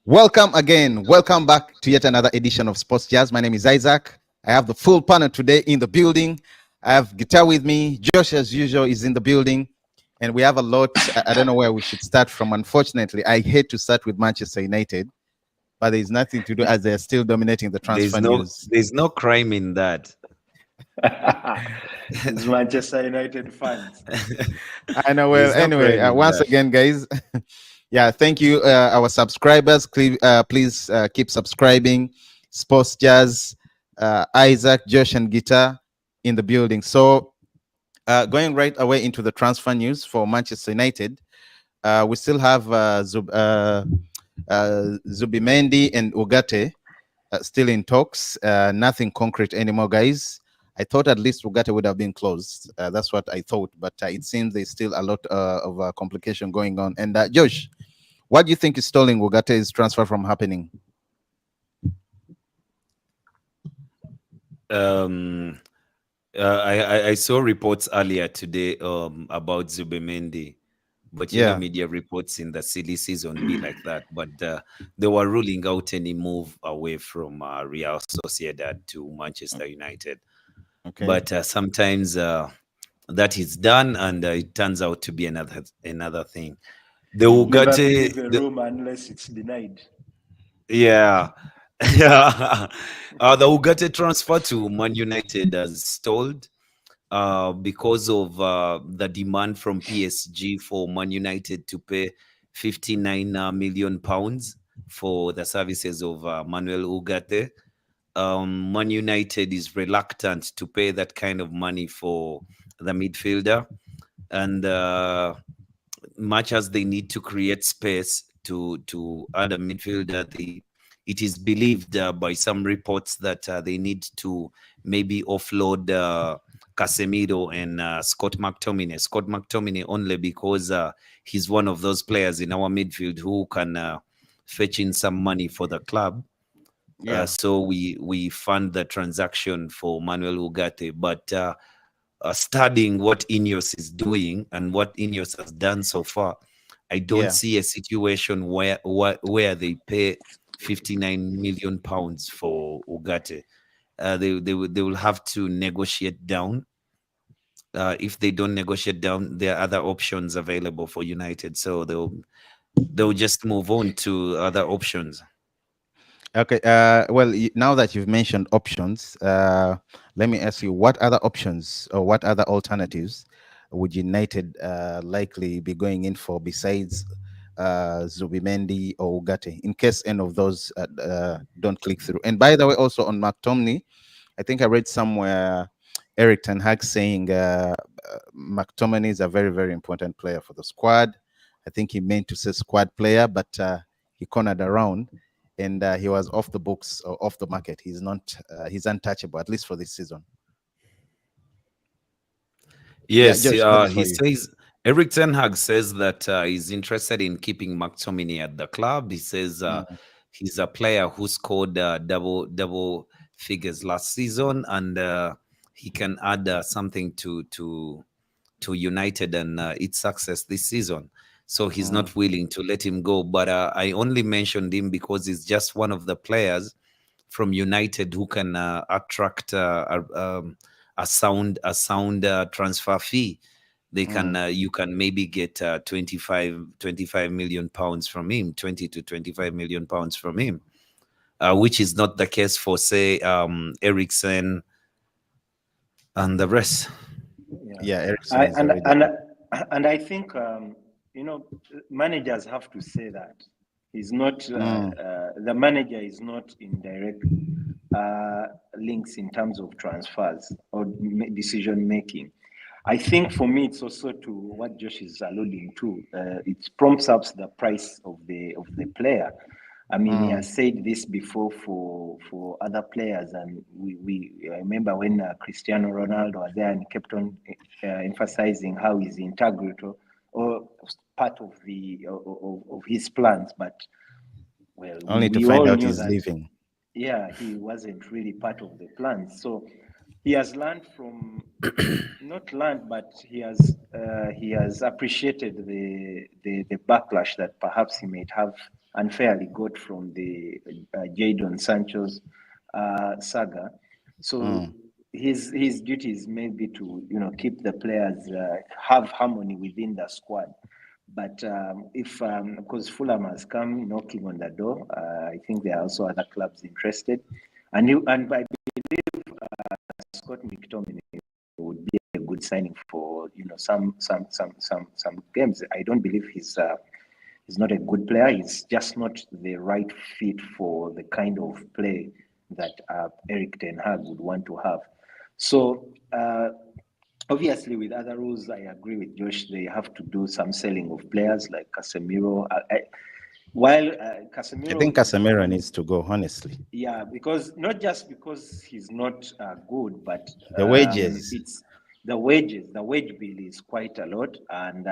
Welcome again. Welcome back to yet another edition of Sports Jazz. My name is Isaac. I have the full panel today in the building. I have guitar with me. Josh, as usual, is in the building. And we have a lot. I don't know where we should start from. Unfortunately, I hate to start with Manchester United, but there's nothing to do as they're still dominating the transfer news. There's no crime in that. It's Manchester United fans. I know. Well, anyway, once again, guys, yeah, thank you, our subscribers. Please keep subscribing. Sports Jazz, Isaac, Josh, and Guitar in the building. So, going right away into the transfer news for Manchester United, we still have Zubimendi and Ugarte still in talks. Nothing concrete anymore, guys. I thought at least Ugarte would have been closed. That's what I thought, but it seems there's still a lot of complication going on. And Josh, what do you think is stalling Ugate's transfer from happening? I saw reports earlier today about Zubimendi, but you know, media reports in the silly season be like that. But they were ruling out any move away from Real Sociedad to Manchester United. Okay. But sometimes that is done, and it turns out to be another thing. The Ugarte, the room unless it's denied. Yeah. Yeah. The Ugarte transfer to Man United has stalled because of the demand from PSG for Man United to pay 59 million pounds for the services of Manuel Ugarte. Man United is reluctant to pay that kind of money for the midfielder, and much as they need to create space to add a midfielder, it is believed by some reports that they need to maybe offload Casemiro and Scott McTominay. Scott McTominay only because he's one of those players in our midfield who can fetch in some money for the club. Yeah. So we fund the transaction for Manuel Ugarte, but studying what Ineos is doing and what Ineos has done so far, I don't see a situation where they pay 59 million pounds for Ugarte. They will have to negotiate down. If they don't negotiate down, there are other options available for United, so they'll just move on to other options. Okay. Well, now that you've mentioned options, let me ask you, what other options or what other alternatives would United likely be going in for besides Zubimendi or Ugarte, in case any of those don't click through? And by the way, also on McTominay, I think I read somewhere Erik ten Hag saying McTominay is a very, very important player for the squad. I think he meant to say squad player, but he cornered around. And he was off the books or off the market. He's not. He's untouchable, at least for this season. Yes, Josh, he says. Erik ten Hag says that he's interested in keeping McTominay at the club. He says he's a player who scored double figures last season, and he can add something to United and its success this season. So he's not willing to let him go. But I only mentioned him because he's just one of the players from United who can attract a sound transfer fee. They can you can maybe get 25 million pounds from him, 20 to 25 million pounds from him, which is not the case for, say, Eriksen and the rest. Yeah, Eriksen and I think you know, managers have to say that he's not the manager is not in direct links in terms of transfers or decision making. I think for me, it's also to what Josh is alluding to. It prompts up the price of the player. I mean, he has said this before for other players, and I remember when Cristiano Ronaldo was there and kept on emphasizing how he's integral or part of of his plans, but well, only to find out he's leaving. Yeah, he wasn't really part of the plans. So he has learned from, not learned, but he has appreciated the backlash that perhaps he might have unfairly got from the Jadon Sancho's saga. So his duty is maybe to keep the players, have harmony within the squad. But if because Fulham has come knocking on the door, I think there are also other clubs interested, and I believe Scott McTominay would be a good signing for some games. I don't believe he's not a good player. He's just not the right fit for the kind of play that Eric Ten Hag would want to have. So obviously, with other rules, I agree with Josh. They have to do some selling of players like Casemiro. While Casemiro, I think Casemiro needs to go, honestly. Yeah, because not just because he's not good, but the wages. It's the wages. The wage bill is quite a lot, and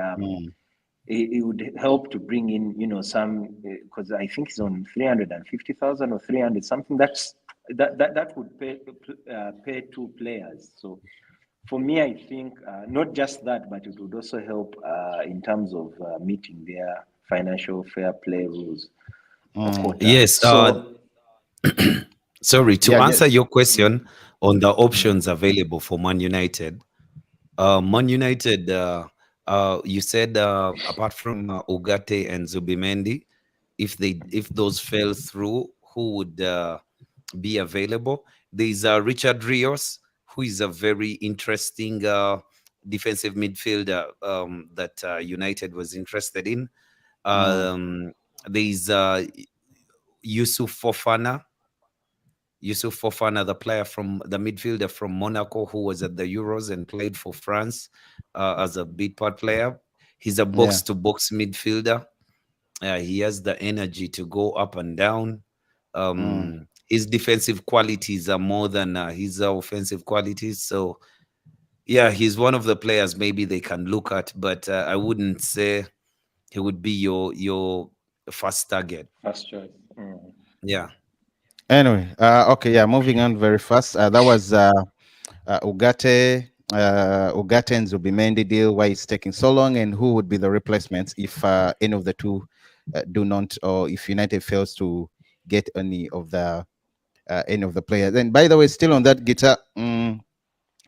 it would help to bring in, some, because I think he's on 350,000 or 300 something. That would pay two players. So for me, I think not just that, but it would also help in terms of meeting their financial fair play rules. Yes. Sorry, to answer your question on the options available for Man United. Man United, you said apart from Ugarte and Zubimendi, if those fell through, who would be available? There's Richard Rios, who is a very interesting defensive midfielder that United was interested in. There's Yusuf Fofana, the player from the midfielder from Monaco, who was at the Euros and played for France as a bit part player. He's a box-to-box midfielder. He has the energy to go up and down. His defensive qualities are more than his offensive qualities. So, yeah, he's one of the players maybe they can look at, but I wouldn't say he would be your first target. First choice. Yeah. Anyway, okay, yeah, moving on very fast. That was Ugarte and Zubimendi deal. Why it's taking so long, and who would be the replacements if any of the two do not, or if United fails to get any of the players. And by the way, still on that guitar,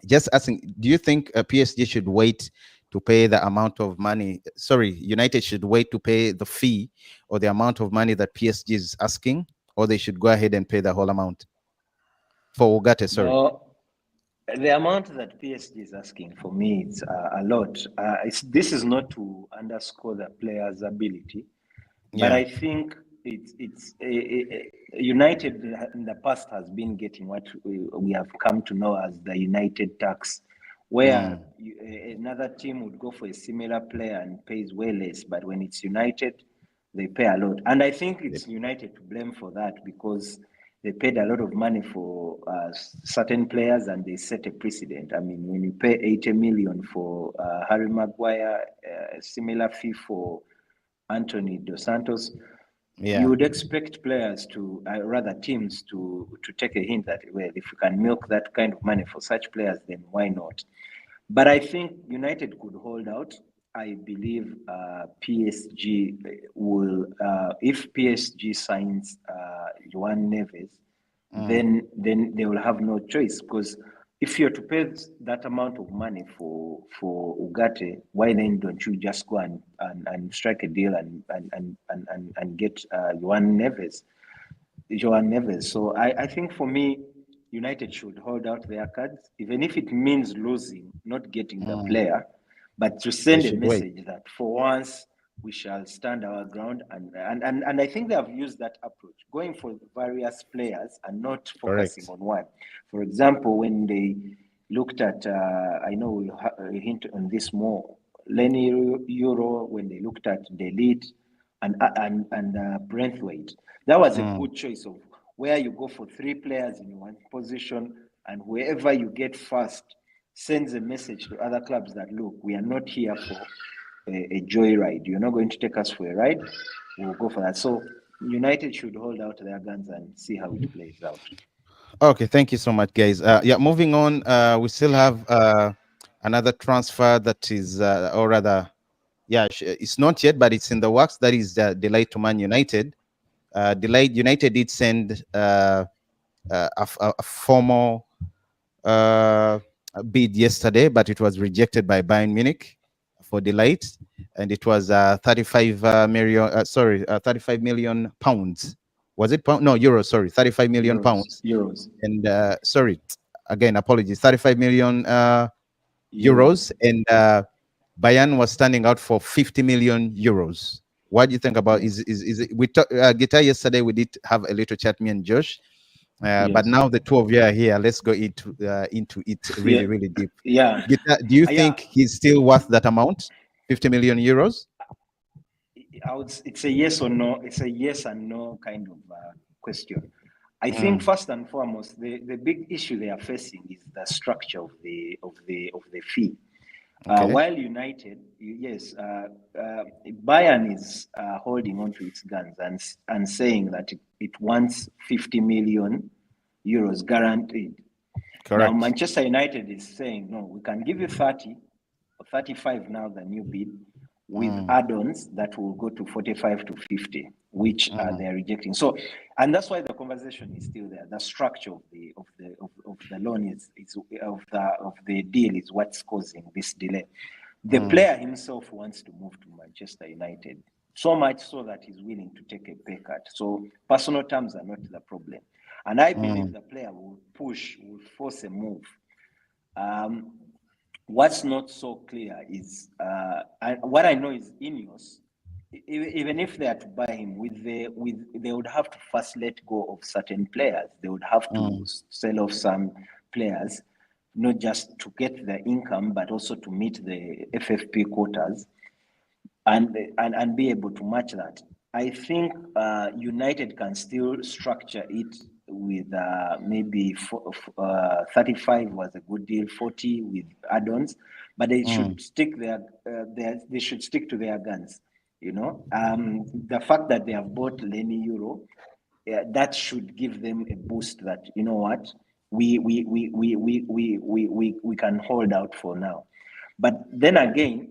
just asking, do you think PSG should wait to pay the amount of money? Sorry, United should wait to pay the fee or the amount of money that PSG is asking, or they should go ahead and pay the whole amount for Ugarte? Sorry. No, the amount that PSG is asking, for me, it's a lot. This is not to underscore the player's ability, but I think it's United in the past has been getting what we have come to know as the United tax, where another team would go for a similar player and pays way less, but when it's United, they pay a lot. And I think it's United to blame for that, because they paid a lot of money for certain players and they set a precedent. I mean, when you pay 80 million for Harry Maguire, a similar fee for Anthony Dos Santos, you would expect players to, rather teams to take a hint that, well, if you can milk that kind of money for such players, then why not? But I think United could hold out. I believe PSG will, if PSG signs João Neves, then they will have no choice, because if you're to pay that amount of money for Ugarte, why then don't you just go and strike a deal and get João Neves? So I think for me, United should hold out their cards, even if it means losing, not getting the player, but to send a message that for once we shall stand our ground. And I think they have used that approach, going for various players and not focusing on one. For example, when they looked at, I know we'll hint on this more, Lenny Euro, when they looked at Delete and Brentwaite, that was a good choice of where you go for three players in one position, and wherever you get first sends a message to other clubs that, look, we are not here for a joyride. You're not going to take us for a ride. We'll go for that. So United should hold out their guns and see how it plays out. Okay, thank you so much, guys. Yeah, moving on. We still have another transfer that is, or rather, yeah, it's not yet, but it's in the works. That is delayed to Man United. Delayed. United did send a formal bid yesterday, but it was rejected by Bayern Munich for Delayed, and it was 35 million pounds. Was it pound? No, euros. Sorry, 35 million pounds. Euros. And sorry, again, apologies. 35 million euros, and Bayern was standing out for 50 million euros. What do you think about? Is it? We talked Guitar yesterday. We did have a little chat, me and Josh. But now the two of you are here. Let's go into it really, really deep. Yeah. Guitar, do you think he's still worth that amount, 50 million euros? It's a yes or no. It's a yes and no kind of question. I think first and foremost, the big issue they are facing is the structure of the fee. Okay. While United, yes, Bayern is holding on to its guns and saying that it wants 50 million euros guaranteed. Correct. Now, Manchester United is saying, no, we can give you 30 or 35 now, the new bid, with add-ons that will go to 45 to 50, which they're rejecting. So, and that's why the conversation is still there. The structure of the loan is of the deal is what's causing this delay. The player himself wants to move to Manchester United, so much so that he's willing to take a pay cut. So personal terms are not the problem, and I believe the player will force a move. What's not so clear is, what I know is Ineos, even if they are to buy him, they would have to first let go of certain players. They would have to sell off some players, not just to get the income, but also to meet the FFP quotas and be able to match that. I think United can still structure it with maybe 35 was a good deal, 40 with add-ons, but they should stick they should stick to their guns. You know, the fact that they have bought Lenny Euro, that should give them a boost. That, you know what, we can hold out for now. But then again,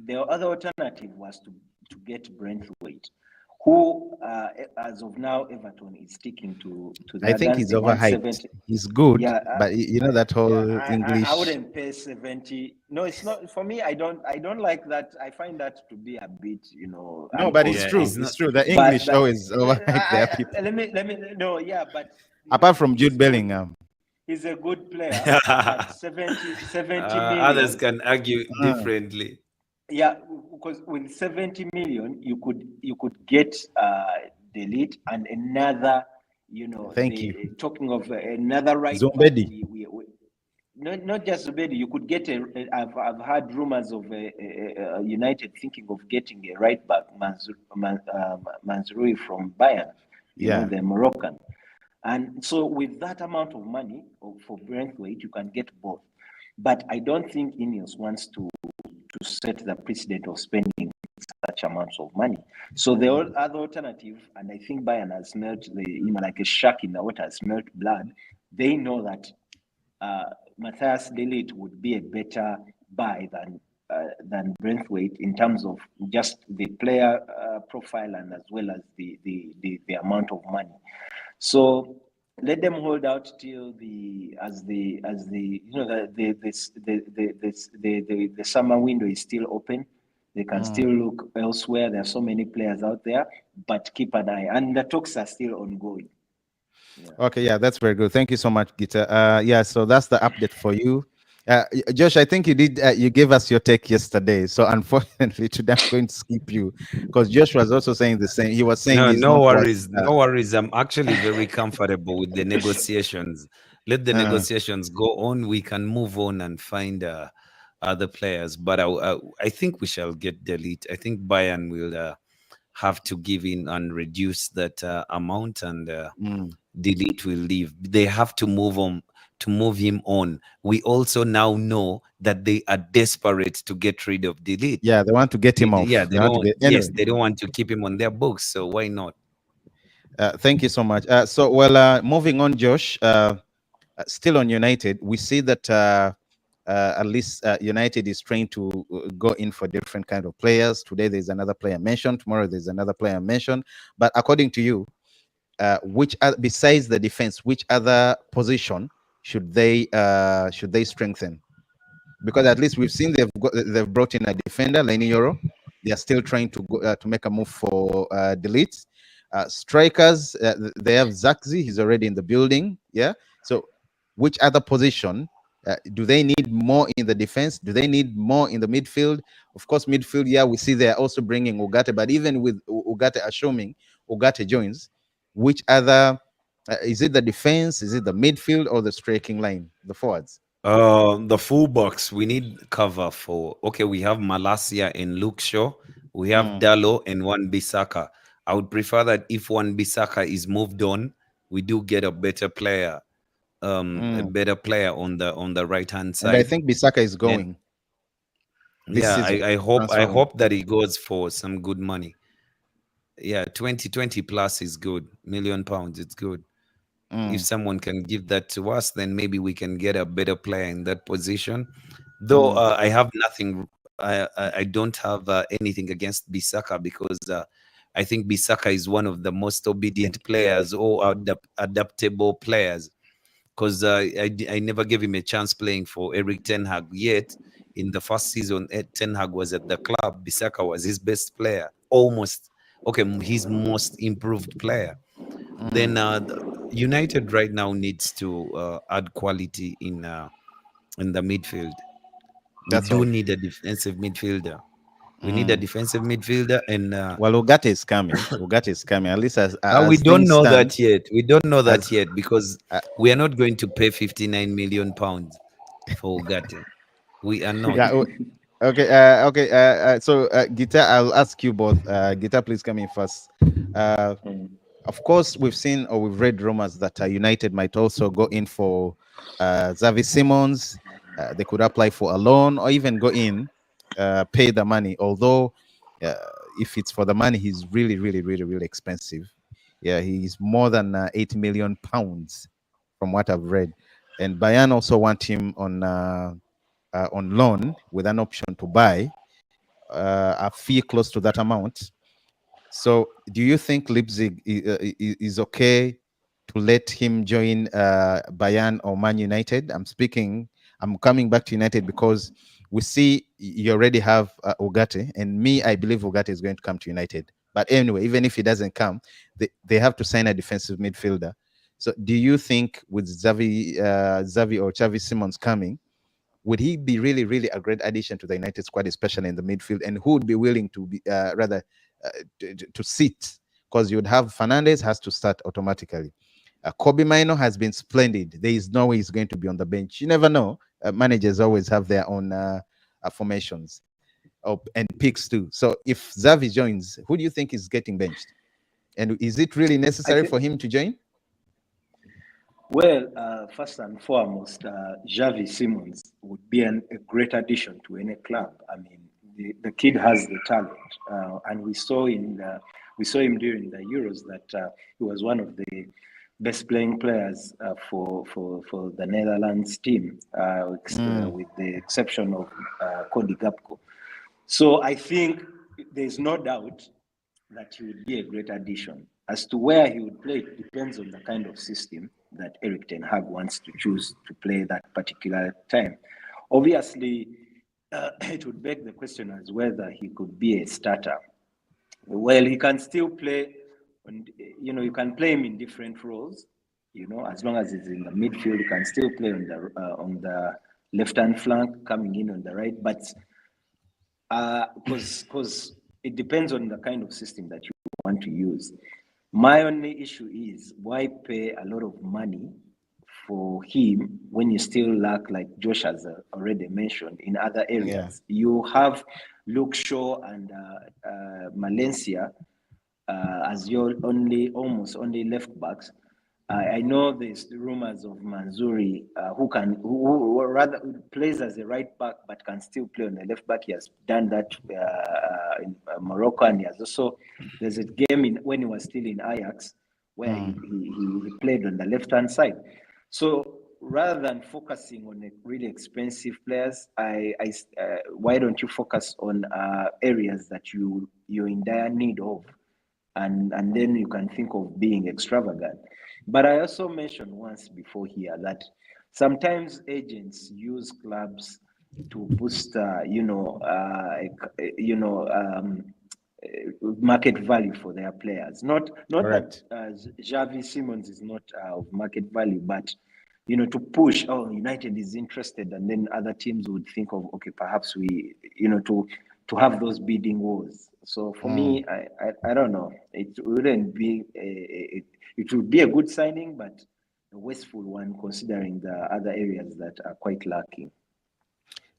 the other alternative was to get Brentwaite, who, as of now, Everton is sticking to the. I think he's overhyped. He's good, yeah, but you know that whole English. I wouldn't pay 70. No, it's not for me. I don't like that. I find that to be a bit, you know. No, but it's true. It's true. The English always overhyped their people. Let me. No, yeah, but apart from Jude Bellingham, he's a good player. But 70 million. Others can argue differently. Yeah, because with 70 million, you could get Delete and another, you know. Thank you. Talking of another right. Zumbedi. Not just Zumbedi. You could get I've heard rumors of United thinking of getting a right back, Manzroui from Bayern. You know, the Moroccan. And so with that amount of money for Brentwaite, you can get both. But I don't think Ineos wants to set the precedent of spending such amounts of money. So the other alternative, and I think Bayern has smelt like a shark in the water, has smelt blood. They know that Matthias de Ligt would be a better buy than Brentwaite in terms of just the player profile and as well as the amount of money. So let them hold out till the summer window is still open. They can still look elsewhere. There are so many players out there, but keep an eye. And the talks are still ongoing. Yeah. Okay, yeah, that's very good. Thank you so much, Gita. Yeah, so that's the update for you. Josh, I think you did. You gave us your take yesterday, so unfortunately today I'm going to skip you because Josh was also saying the same. He was saying, no worries, no worries. I'm actually very comfortable with the negotiations. Let the negotiations go on. We can move on and find other players. But I think we shall get de Ligt. I think Bayern will have to give in and reduce that amount, and de Ligt will leave. They have to move on. To move him on. We also now know that they are desperate to get rid of de Ligt. Yeah, they want to get him off. Yeah, they don't want to keep him on their books. So why not? Thank you so much. Moving on, Josh. Still on United, we see that At least United is trying to go in for different kind of players. Today there's another player mentioned. Tomorrow there's another player mentioned. But according to you, which besides the defense, which other position should they strengthen? Because at least we've seen they've brought in a defender, Lenny Yoro. They are still trying to go, to make a move for Delete. Strikers, they have Zakzi. He's already in the building. Yeah. So, which other position do they need more in the defense? Do they need more in the midfield? Of course, midfield. Yeah, we see they're also bringing Ugarte. But even with Ugarte assuming Ugarte joins, which other is it the defense? Is it the midfield or the striking line, the forwards? The fullbacks, we need cover for. Okay, we have Malasia and Luke Shaw. We have Dallo and Wan-Bissaka. I would prefer that if Wan-Bissaka is moved on, we do get a better player, a better player on the right hand side. And I think Bissaka is going. Yeah, I hope that he goes for some good money. Yeah, 20 plus is good. £1 million, it's good. If someone can give that to us, then maybe we can get a better player in that position. Though I have nothing, I don't have anything against Bissaka, because I think Bissaka is one of the most obedient players or adaptable players. Because I never gave him a chance playing for Eric Ten Hag yet. In the first season, Ten Hag was at the club. Bissaka was his best player, his most improved player. Then United right now needs to add quality in the midfield. We do need a defensive midfielder. We need a defensive midfielder, and well, Ugarte is coming. Ugarte is coming. At least as we don't know that yet. We don't know that yet, because we are not going to pay £59 million for Ugarte. We are not. Yeah. Okay. So, Gita, I'll ask you both. Gita, please come in first. Of course, we've seen or we've read rumors that United might also go in for Xavi Simons. They could apply for a loan or even go in, pay the money. Although, if it's for the money, he's really, really, really, really expensive. Yeah, he's more than £8 million from what I've read. And Bayern also want him on loan with an option to buy a fee close to that amount. So, do you think Leipzig is okay to let him join Bayern or Man United? I'm coming back to United because we see you already have Ugarte, and I believe Ugarte is going to come to United. But anyway, even if he doesn't come, they have to sign a defensive midfielder. So, do you think with Xavi or Xavi Simons coming, would he be really, really a great addition to the United squad, especially in the midfield? And who would be willing to be to sit? Because you would have Fernandes has to start automatically. Kobe Mino has been splendid. There is no way he's going to be on the bench. You never know. Managers always have their own formations and picks too. So if Xavi joins, who do you think is getting benched? And is it really necessary for him to join? Well, first and foremost, Xavi Simons would be a great addition to any club. I mean, the kid has the talent, and we saw him during the Euros that he was one of the best playing players for the Netherlands team, with the exception of Cody Gakpo. So I think there's no doubt that he would be a great addition. As to where he would play, it depends on the kind of system that Eric Ten Hag wants to choose to play that particular time. Obviously, it would beg the question as whether he could be a starter. Well, he can still play, you can play him in different roles, as long as he's in the midfield, he can still play on the left-hand flank, coming in on the right, but because it depends on the kind of system that you want to use. My only issue is, why pay a lot of money for him when you still lack, like Josh has already mentioned, in other areas? Yeah. You have Luke Shaw and Valencia as your almost only left backs. I know there's rumors of Manzuri, who rather plays as a right back but can still play on the left back. He has done that in Morocco, and there's a game when he was still in Ajax where he played on the left hand side. So rather than focusing on really expensive players, why don't you focus on areas that you're in dire need of, and then you can think of being extravagant. But I also mentioned once before here that sometimes agents use clubs to boost, market value for their players. Not Correct. that Xavi Simons is not of market value, but to push. Oh, United is interested, and then other teams would think of, okay, perhaps we, to have those bidding wars. So for me, I don't know. It wouldn't be it would be a good signing, but a wasteful one considering the other areas that are quite lacking.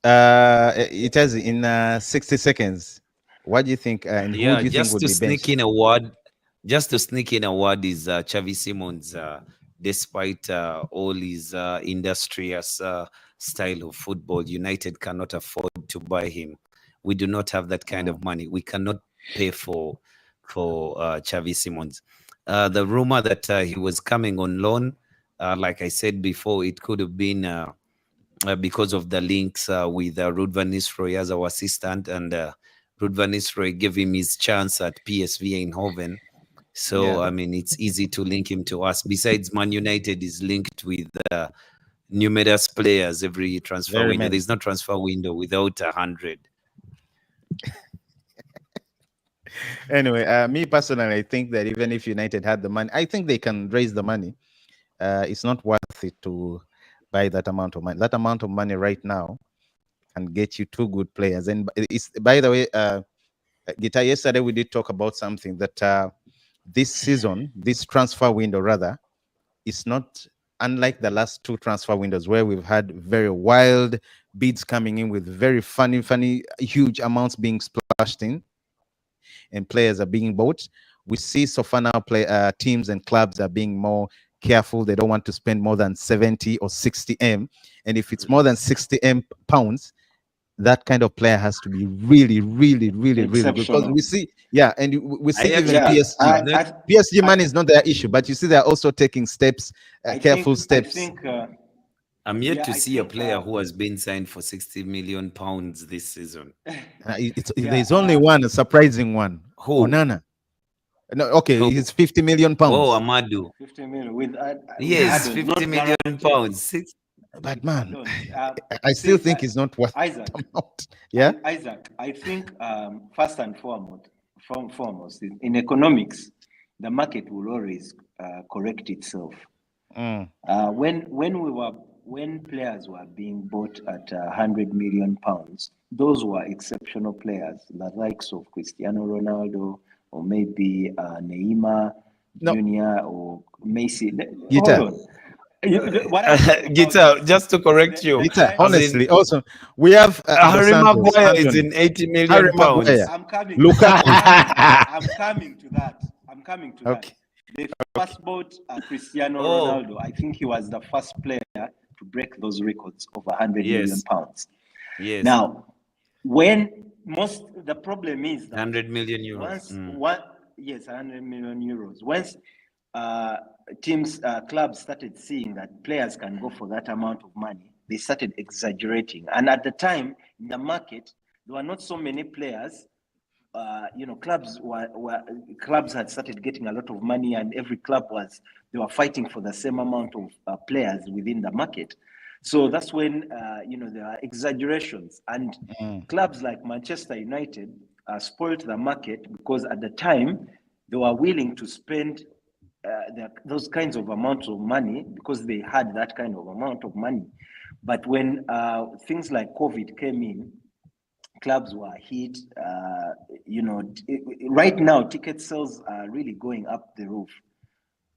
It has in 60 seconds. What do you think? And who do you think would be benched? Just to sneak in a word is Xavi Simons. Despite all his industrious style of football, United cannot afford to buy him. We do not have that kind of money. We cannot pay for Xavi Simons. The rumor that he was coming on loan, like I said before, it could have been because of the links with Ruud van Nistelrooy as our assistant, and Ruud van Nistelrooy gave him his chance at PSV Eindhoven. So, Yeah. I mean, it's easy to link him to us. Besides, Man United is linked with numerous players every transfer Very window. many. There's no transfer window without 100. Anyway, me personally, I think that even if United had the money, I think they can raise the money. It's not worth it to buy that amount of money. That amount of money right now can get you two good players. And it's, by the way, Guitar, yesterday we did talk about something that this season, this transfer window rather, is not unlike the last two transfer windows where we've had very wild bids coming in with very funny, huge amounts being splashed in, and players are being bought. We see so far now teams and clubs are being more careful. They don't want to spend more than 70 or 60 M. And if it's more than 60 M pounds, that kind of player has to be really good, because we see, and we see even PSG. PSG money is not their issue, but you see they're also taking steps, careful steps. I'm yet to see a player who has been signed for 60 million pounds this season. There's only one, a surprising one. Who? Onana. No, okay, he's 50 million pounds. Oh, Amadou. 50 million with yes, 50 million pounds. But man, I still think it's not worth Isaac. Yeah, Isaac, I think first and foremost, in economics, the market will always correct itself. When players were being bought at 100 million pounds, those were exceptional players, the likes of Cristiano Ronaldo, or maybe Neymar Jr. or Messi. Hold on. Guitar, just to correct you. Guitar, honestly, also we have Harry Maguire is in 80 million pounds. I'm coming. I'm coming to that. Okay. They first bought Cristiano Ronaldo. I think he was the first player to break those records of 100 million pounds. Yes. Now, the problem is that 100 million euros. 100 million euros. Once clubs started seeing that players can go for that amount of money, they started exaggerating. And at the time in the market, there were not so many players. Clubs had started getting a lot of money, and every club they were fighting for the same amount of players within the market. So that's when there are exaggerations, and clubs like Manchester United spoiled the market, because at the time they were willing to spend those kinds of amounts of money because they had that kind of amount of money. But when things like COVID came in, clubs were hit. Right now, ticket sales are really going up the roof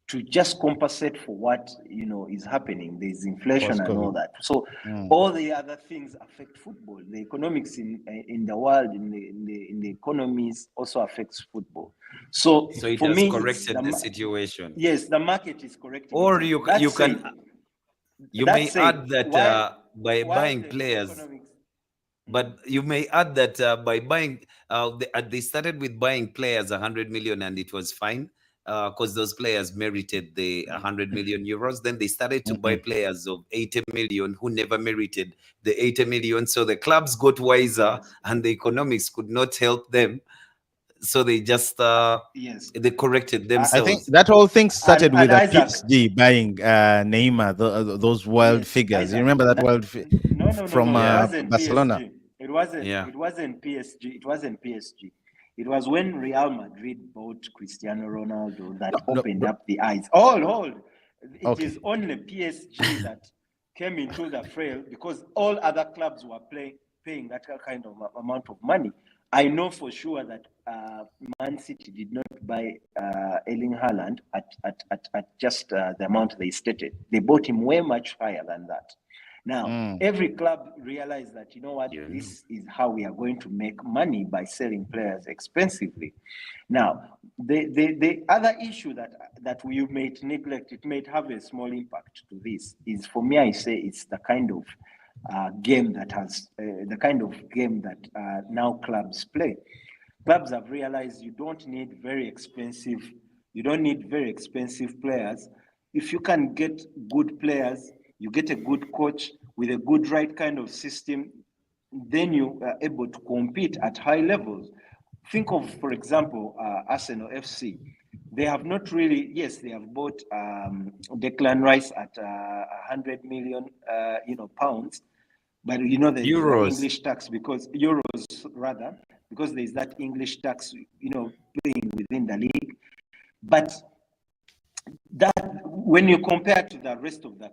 to just compensate for what is happening. There's inflation and all that. So all the other things affect football. The economics in the world, in the economies, also affects football. So it for has me, corrected the situation. Yes, the market is correcting. Or you may add that by buying players. But you may add that by buying, they started with buying players 100 million, and it was fine. because those players merited the 100 million euros. Then they started to buy players of 80 million who never merited the 80 million. So the clubs got wiser, and the economics could not help them. So they just they corrected themselves. I think that whole thing started And with Isaac, PSG buying Neymar, those wild yes, figures. Isaac, You remember that no, from it Yeah. wasn't Barcelona? PSG. It wasn't. Yeah. It wasn't PSG. It wasn't PSG. It was when Real Madrid bought Cristiano Ronaldo that No, opened but- up the eyes. Hold. It Okay. is only PSG that came into the fray because all other clubs were paying that kind of amount of money. I know for sure that Man City did not buy Erling Haaland at just the amount they stated. They bought him way much higher than that. Now, every club realized that, you know what, this is how we are going to make money by selling players expensively. Now, the other issue that we may neglect, it may have a small impact to this, is for me, I say it's the kind of game that has now clubs play. Clubs have realized you don't need very expensive players. If you can get good players, you get a good coach with a good right kind of system, then you are able to compete at high levels. Think of, for example, Arsenal FC. They have not really, yes, they have bought Declan Rice at 100 million, pounds, but you know there's Euros. English tax because euros rather, because there's that English tax, paying within the league. But that when you compare to the rest of the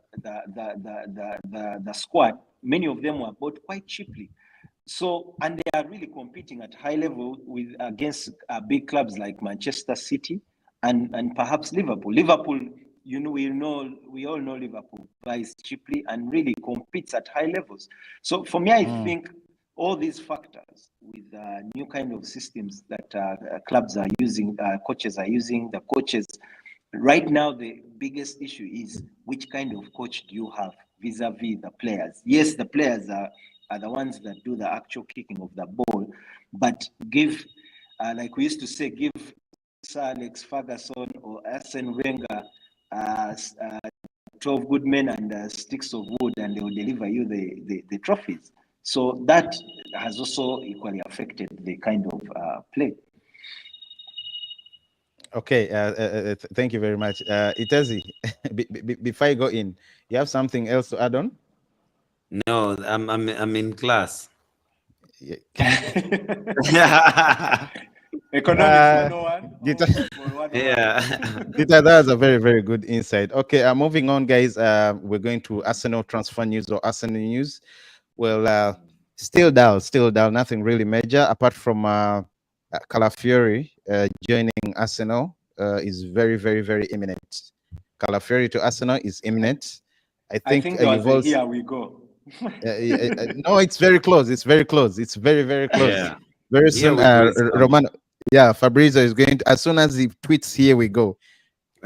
squad, many of them were bought quite cheaply. So, and they are really competing at high level against big clubs like Manchester City and perhaps Liverpool. Liverpool, we all know Liverpool buys cheaply and really competes at high levels. So for me, I think all these factors with new kind of systems that clubs are using, coaches are using, the coaches. Right now, the biggest issue is which kind of coach do you have vis-a-vis the players? Yes, the players are the ones that do the actual kicking of the ball, but give, like we used to say, give Sir Alex Ferguson or Arsene Wenger 12 good men and sticks of wood, and they will deliver you the trophies. So that has also equally affected the kind of play. Okay, thank you very much. Itezi, before I go in, you have something else to add on? No, I'm in class. Yeah. Economics 101. Gita- Yeah. Gita, that was a very, very good insight. Okay, moving on, guys. We're going to Arsenal transfer news or Arsenal news. Well, still down, nothing really major apart from Calafiori joining Arsenal is very, very, very imminent. Calafiori to Arsenal is imminent. I think there you've was a also. here we go. No, it's very close. It's very close. It's very, very close. Yeah. Very Here soon, we go is coming. Romano. Yeah, Fabrizio is going to, as soon as he tweets, "Here we go,"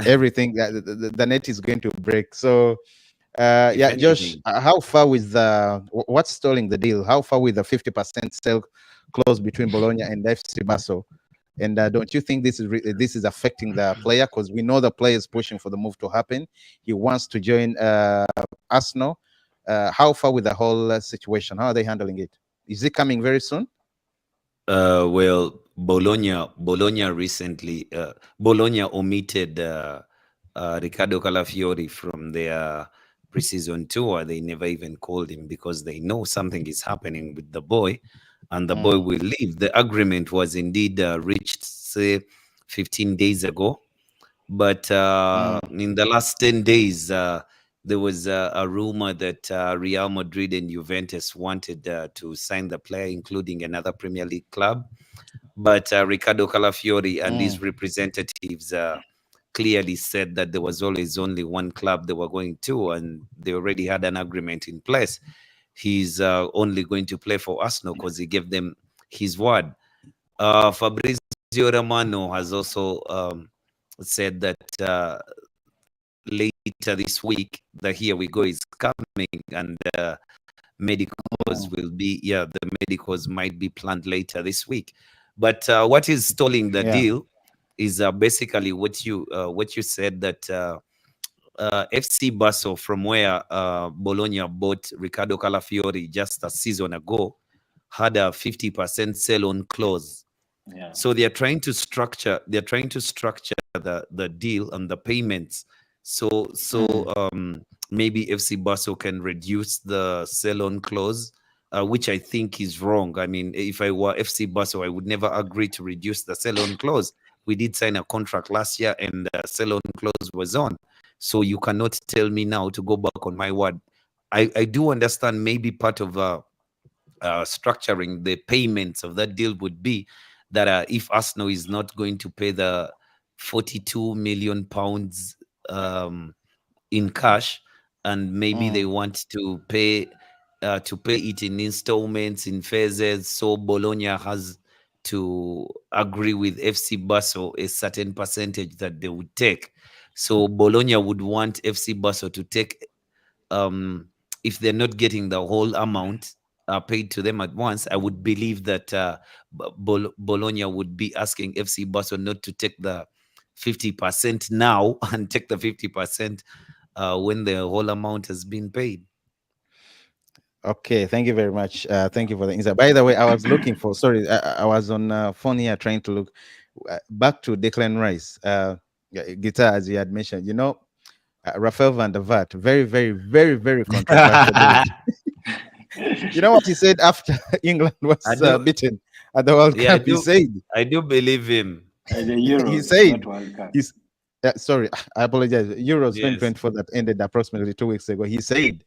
everything the net is going to break. So, yeah, Josh, anything. how far with what's stalling the deal? How far with the 50% sale clause between Bologna and FC Basso? And don't you think this is affecting the player? Because we know the player is pushing for the move to happen. He wants to join Arsenal. How far with the whole situation? How are they handling it? Is it coming very soon? Well, Bologna recently, Bologna omitted Riccardo Calafiori from their preseason tour. They never even called him because they know something is happening with the boy, and the boy will leave. The agreement was indeed reached, say, 15 days ago, but in the last 10 days, there was a rumor that Real Madrid and Juventus wanted to sign the player, including another Premier League club. But Riccardo Calafiori and his representatives clearly said that there was always only one club they were going to, and they already had an agreement in place. He's only going to play for Arsenal because he gave them his word. Fabrizio Romano has also said that later this week, the Here We Go is coming, and medicals will be, the medicals might be planned later this week. But what is stalling the deal is basically what you said, that FC Basso, from where Bologna bought Riccardo Calafiori just a season ago, had a 50% sell-on clause. Yeah. So they're trying to structure the deal and the payments. So maybe FC Basso can reduce the sell-on clause, which I think is wrong. I mean, if I were FC Basso, I would never agree to reduce the sell-on clause. We did sign a contract last year and the sell-on clause was on. So you cannot tell me now to go back on my word. I do understand maybe part of structuring the payments of that deal would be that if Arsenal is not going to pay the 42 million pounds in cash, and maybe they want to pay it in installments, in phases, so Bologna has to agree with FC Basso a certain percentage that they would take. So Bologna would want FC Basso to take, if they're not getting the whole amount paid to them at once, I would believe that Bologna would be asking FC Basso not to take the 50% now and take the 50% when the whole amount has been paid. Okay, thank you very much. Thank you for the insight. By the way, I was looking for, sorry, I was on phone here trying to look back to Declan Rice, guitar, as you had mentioned. You know, Rafael van der Vaart, very, very, very, very controversial. You know what he said after England was beaten at the World Cup? He said, I do believe him. The Euros, he said, World Cup. Sorry, I apologize. Euros 2024 that ended approximately 2 weeks ago. He said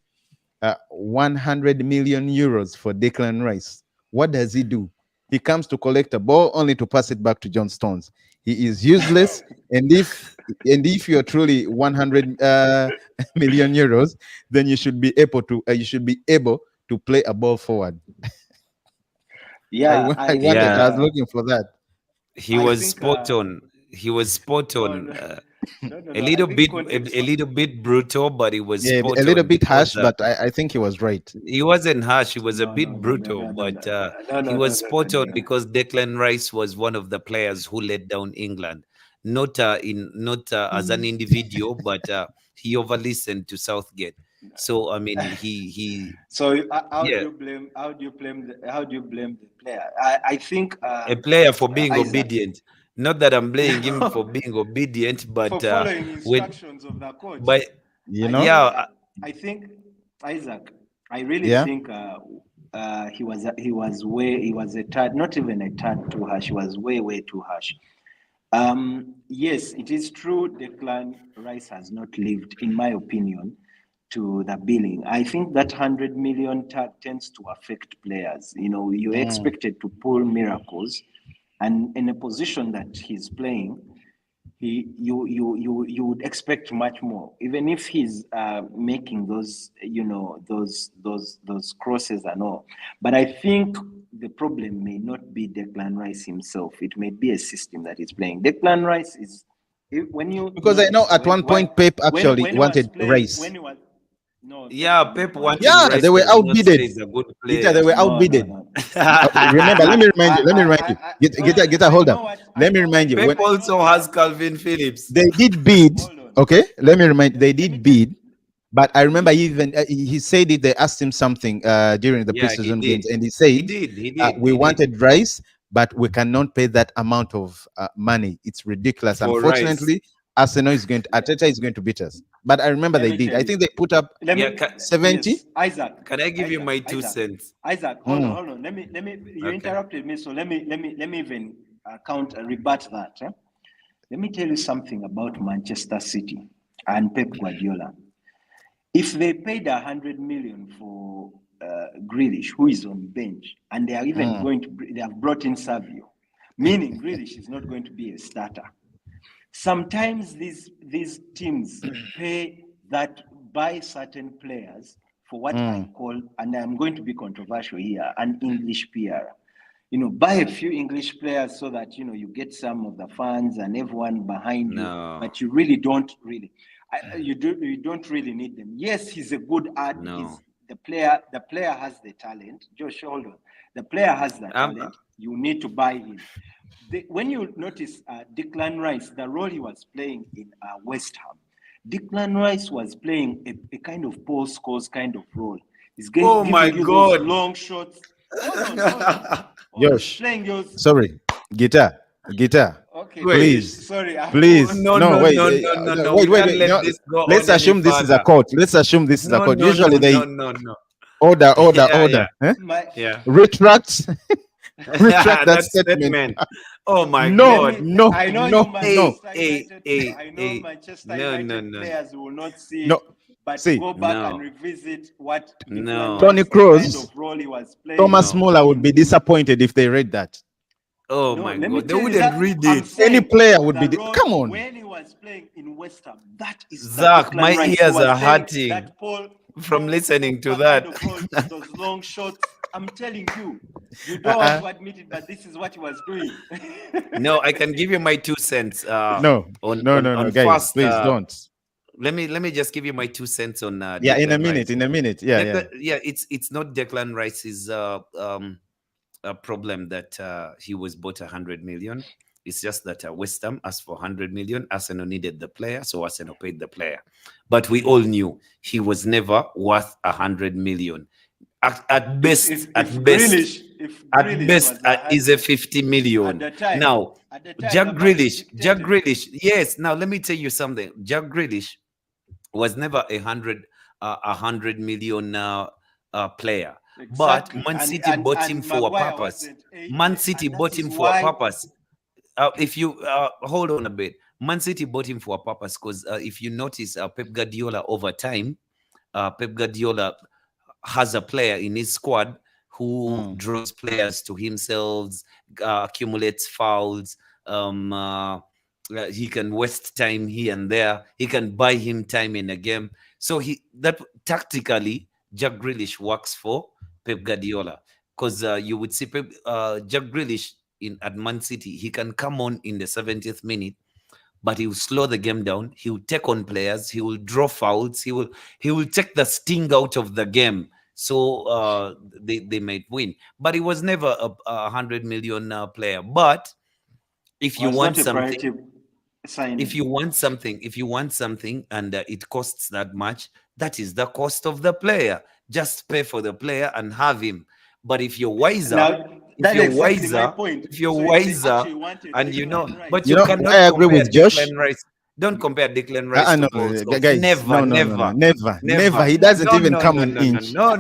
100 million euros for Declan Rice. What does he do? He comes to collect a ball only to pass it back to John Stones. He is useless. and if you're truly 100 million euros, then you should be able to play a ball forward. Yeah, I was looking for that. He was spot on. He was spot on. A little bit brutal, but he was spot a little on bit harsh, but I think he was right. He wasn't harsh. He was a bit brutal, but he was spot on because Declan Rice was one of the players who let down England, not as an individual, but he overlistened to Southgate. So I mean, he. So how do you blame the player? I think a player for being obedient. Not that I'm blaming him for being obedient, but for following instructions of the coach. But I think Isaac. I really think he was a tad, not even a tad too harsh. He was way too harsh. Yes, it is true. Declan Rice has not lived, in my opinion, to the billing. I think that 100 million tag tends to affect players. You know, you're expected to pull miracles, and in a position that he's playing, you would expect much more, even if he's making those crosses and all. But I think the problem may not be Declan Rice himself. It may be a system that he's playing. Declan Rice is because I know at one point Pep actually wanted Rice. Pep wanted. Yeah, they were outbidded. They were outbidded. Remember, let me remind you. Get a hold up. Let me remind you. Pep also has Calvin Phillips. They did bid. Okay, let me remind you. They did bid, but I remember he said it. They asked him something during the preseason games, and he said, "We wanted Rice, but we cannot pay that amount of money. It's ridiculous. For Unfortunately." Rice. Arteta is going to beat us. But I remember they did. I think they put up 70. Yes. Isaac, can I give you my 2 cents? Isaac, hold on. Let me. You interrupted me, so let me even rebut that. Let me tell you something about Manchester City and Pep Guardiola. If they paid 100 million for Grealish, who is on bench, and they are even they have brought in Savio, meaning Grealish is not going to be a starter. Sometimes these teams buy certain players for what I call, and I'm going to be controversial here, an English PR. You know, buy a few English players so that you get some of the fans and everyone behind you, but you really don't really. You don't really need them. Yes, he's a good ad. The player has the talent. Josh, hold on. The player has the Um, talent. You need to buy him. When you notice Declan Rice, the role he was playing in West Ham, Declan Rice was playing a kind of Paul Scholes kind of role. He's Oh giving my you God. those long shots. Hold on. Josh, Playing yours. sorry, guitar. Okay, Wait. Please, sorry. please. No, No, no, wait, no, no, no, no. wait, We wait, can't wait. let No, this go let's on any assume this is a further. court. Let's assume this is a No, court. no, Usually no, they no, no. order, Yeah. eh? My, Yeah. Retract, retract that That statement. statement. Oh my No, God. no, I know no, you no, Manchester United. I know Hey. Manchester No, United no. players will not see no. it, but See, go back No. and revisit what No. Declan Tony Rice, the kind Kroos, of role he was playing. Thomas No. Muller would be disappointed if they read that. Oh No, my let me God. They tell you wouldn't that read I'm it. saying Any player would be. the role Come on. when he was playing in West Ham. That is the Zach, Declan my Rice. He ears was are playing hurting that from listening to Pogba that. kind of role, those long shots. I'm telling you, you don't want to admit it, but this is what he was doing. No, I can give you my 2 cents. No, On guys, fast. please don't. Let me just give you my 2 cents on Yeah, in a Declan minute, Rice. Yeah. Yeah, it's not Declan Rice's a problem that he was bought 100 million. It's just that West Ham asked for 100 million. Arsenal needed the player, so Arsenal paid the player. But we all knew he was never worth 100 million. At best, Grealish is a 50 million. Now, Jack Grealish. Yes. Now let me tell you something. Jack Grealish was never a 100 million player. Exactly. But Man City bought him for a purpose. Man City bought him for a purpose. If you hold on a bit, Man City bought him for a purpose because if you notice, Pep Guardiola over time, Pep Guardiola has a player in his squad who draws players to himself, accumulates fouls. He can waste time here and there. He can buy him time in a game. So that tactically, Jack Grealish works for Pep Guardiola because you would see Jack Grealish at Man City. He can come on in the 70th minute, but he will slow the game down. He will take on players. He will draw fouls. He will take the sting out of the game, so they might win. But he was never a 100 million player. But if you want something, if you want something, and it costs that much, that is the cost of the player. Just pay for the player and have him. But if you're wiser, and you know, but you cannot. I agree with Josh. Don't compare Declan Rice to Paul Scholes. Guys, never. He doesn't even come an inch. No.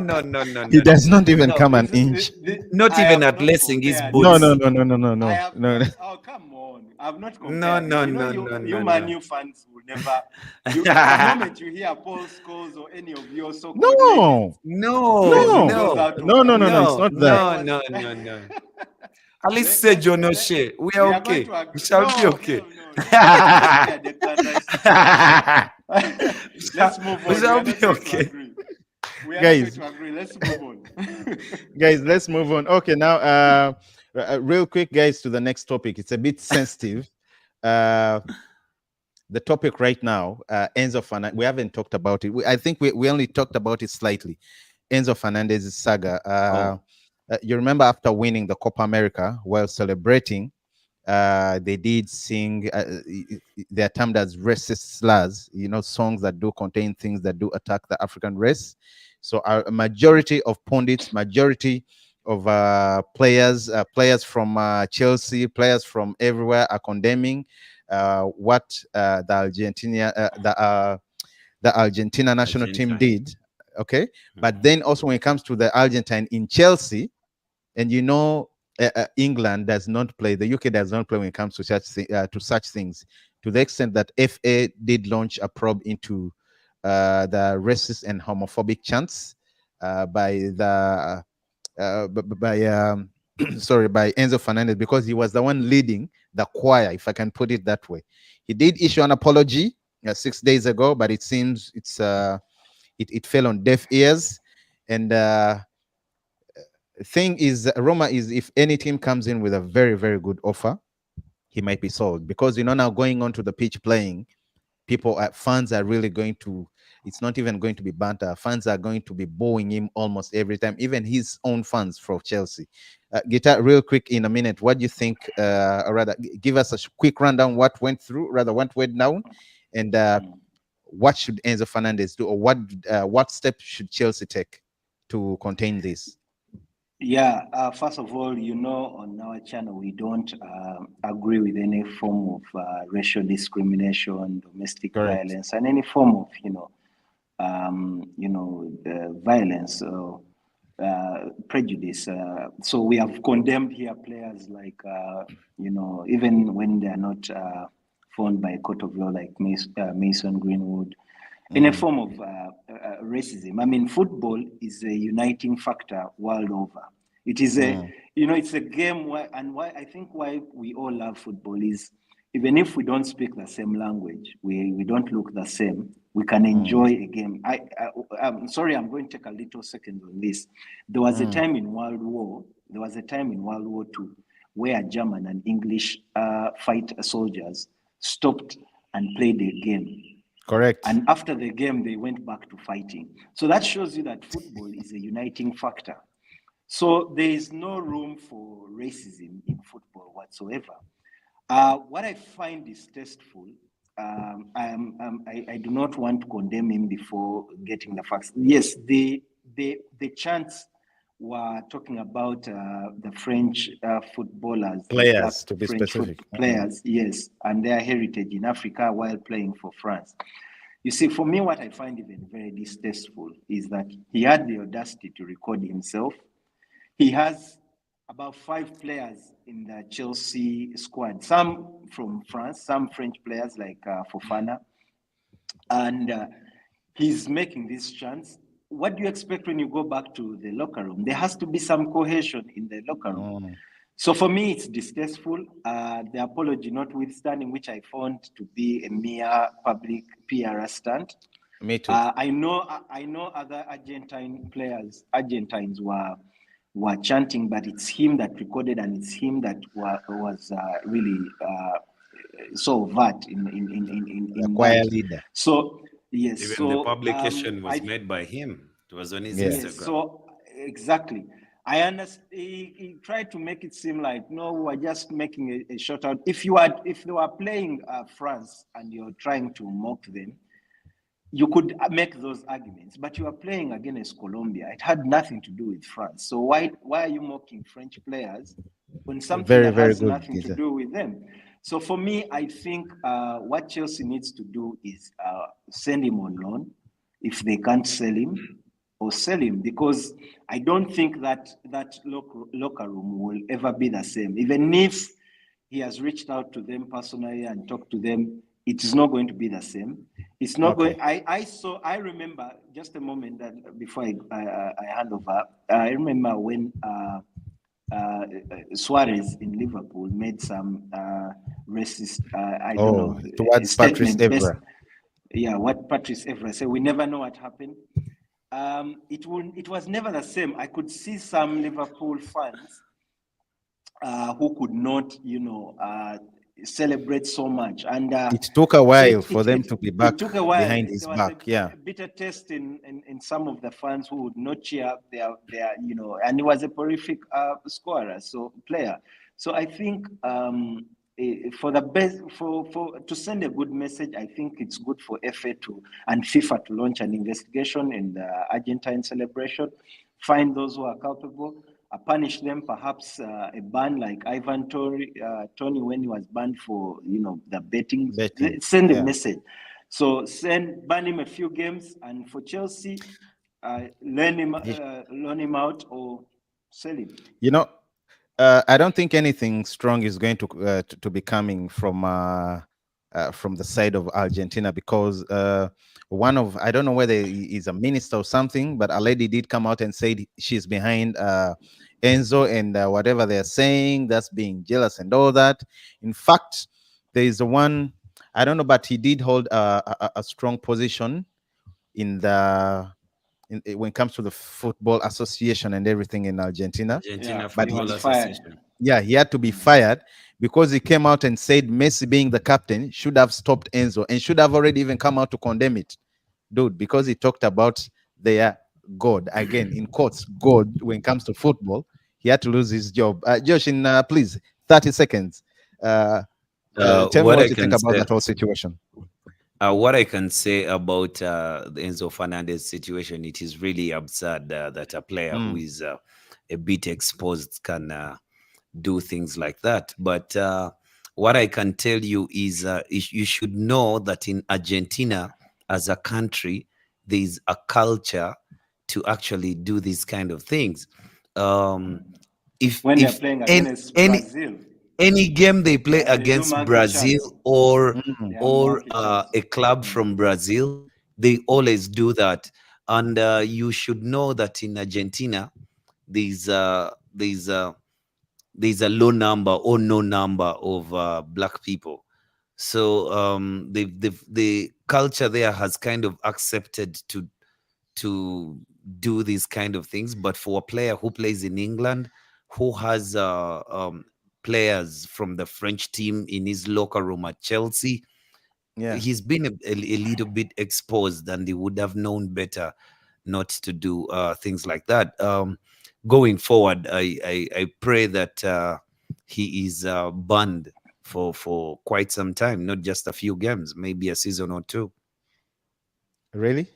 He does not even come an inch. Not even at lacing his boots. No. Oh, come on. I've not compared. No. You Man U fans will never. The moment you hear Paul Scholes or any of your so-called No. It's not that. No. At least say John O'Shea. We are okay. We shall be okay. Let's move on. We shall be okay. Guys, let's move on. Guys, let's move on. Okay, now, real quick, guys, to the next topic. It's a bit sensitive. The topic right now, Enzo Fernandez. We haven't talked about it. I think we only talked about it slightly. Enzo Fernandez's saga. You remember after winning the Copa America while celebrating, they did sing, they're termed as racist slurs, songs that do contain things that do attack the African race. So a majority of pundits, majority of players from Chelsea, players from everywhere are condemning what the Argentina national team did. Okay. But then also when it comes to the Argentine in Chelsea, and England does not play, the UK does not play when it comes to such things, to the extent that FA did launch a probe into the racist and homophobic chants by Enzo Fernandez, because he was the one leading the choir, if I can put it that way. He did issue an apology 6 days ago, but it seems it fell on deaf ears. And thing is, Roma is, if any team comes in with a very, very good offer, he might be sold, because now going on to the pitch playing, fans are really going to. It's not even going to be banter. Fans are going to be booing him almost every time, even his own fans from Chelsea. Guitar, real quick in a minute, what do you think? Or rather, give us a quick rundown what went through, rather what went down, and what should Enzo Fernandez do, or what steps should Chelsea take to contain this? Yeah, first of all, on our channel, we don't agree with any form of racial discrimination, domestic Correct. violence, and any form of, violence or prejudice. So we have condemned here players like, even when they are not found by a court of law, like Mason Greenwood, in a form of racism. I mean, football is a uniting factor world over. It is it's a game why I think why we all love football is even if we don't speak the same language, we don't look the same, we can enjoy a game. I'm sorry, I'm going to take a little second on this. There was a time in World War II where German and English fight soldiers stopped and played a game. Correct. And after the game, they went back to fighting. So that shows you that football is a uniting factor. So there is no room for racism in football whatsoever. What I find distasteful, I do not want to condemn him before getting the facts. Yes, the chants were talking about the French footballers, players, to be specific. Players, yes, and their heritage in Africa while playing for France. You see, for me, what I find even very distasteful is that he had the audacity to record himself. He has about 5 players in the Chelsea squad, some from France, some French players like Fofana, and he's making these chants. What do you expect when you go back to the locker room? There has to be some cohesion in the locker room. So for me, it's distasteful. The apology notwithstanding, which I found to be a mere public PR stunt. Me too. I know other Argentines were chanting, but it's him that recorded, and it's him that was really so overt in choir that. leader. So yes, Even so the publication was made by him. It was on his Instagram. So exactly. I understand. He tried to make it seem like, no, we're just making a shout out. If they were playing France and you're trying to mock them, you could make those arguments. But you are playing against Colombia. It had nothing to do with France. So why are you mocking French players when something that has nothing to do with them? So for me, I think what Chelsea needs to do is send him on loan if they can't sell him, or sell him, because I don't think that locker room will ever be the same. Even if he has reached out to them personally and talked to them, it is not going to be the same. It's not going. I remember just a moment that before I hand over. I remember when Suarez in Liverpool made some racist. I don't know towards Patrice Evra. What Patrice Evra said. We never know what happened. It was never the same. I could see some Liverpool fans who could not, celebrate so much, and it took a while for them to be back behind his back. Bitter taste in some of the fans who would not cheer up their and he was a prolific scorer, player. So I think for the best, to send a good message, I think it's good for FA and FIFA to launch an investigation in the Argentine celebration, find those who are culpable, punish them, perhaps a ban like Ivan Toney when he was banned for the betting. Send a message. So ban him a few games, and for Chelsea, loan him out or sell him. I don't think anything strong is going to be coming from the side of Argentina, because I don't know whether he's a minister or something, but a lady did come out and said she's behind Enzo and whatever they're saying, that's being jealous and all that. In fact, there is one, I don't know, but he did hold a strong position in when it comes to the football association and everything in Argentina. Football Association. Yeah, he had to be fired because he came out and said Messi being the captain should have stopped Enzo and should have already even come out to condemn it, dude, because he talked about their God again in quotes, God when it comes to football. He had to lose his job. Josh, in please 30 seconds. Tell me What what I you think can about say, that whole situation. what I can say about the Enzo Fernandez situation, it is really absurd that a player who Mm, is a bit exposed can do things like that. But what I can tell you is you should know that in Argentina, as a country, there is a culture to actually do these kind of things. Um, When they're if playing against any Brazil, game they play they do against monkey Brazil chants. mm, They have monkey chants. a club Mm. from Brazil, they always do that. And you should know that in Argentina, there's uh, there's uh, there's a low number or no number of black people. So the culture there has kind of accepted to do these kind of things. But for a player who plays in England, who has players from the French team in his locker room at Chelsea, yeah, he's been a little bit exposed, and he would have known better not to do things like that. Going forward, I pray that he is banned for quite some time, not just a few games, maybe a season or two. really?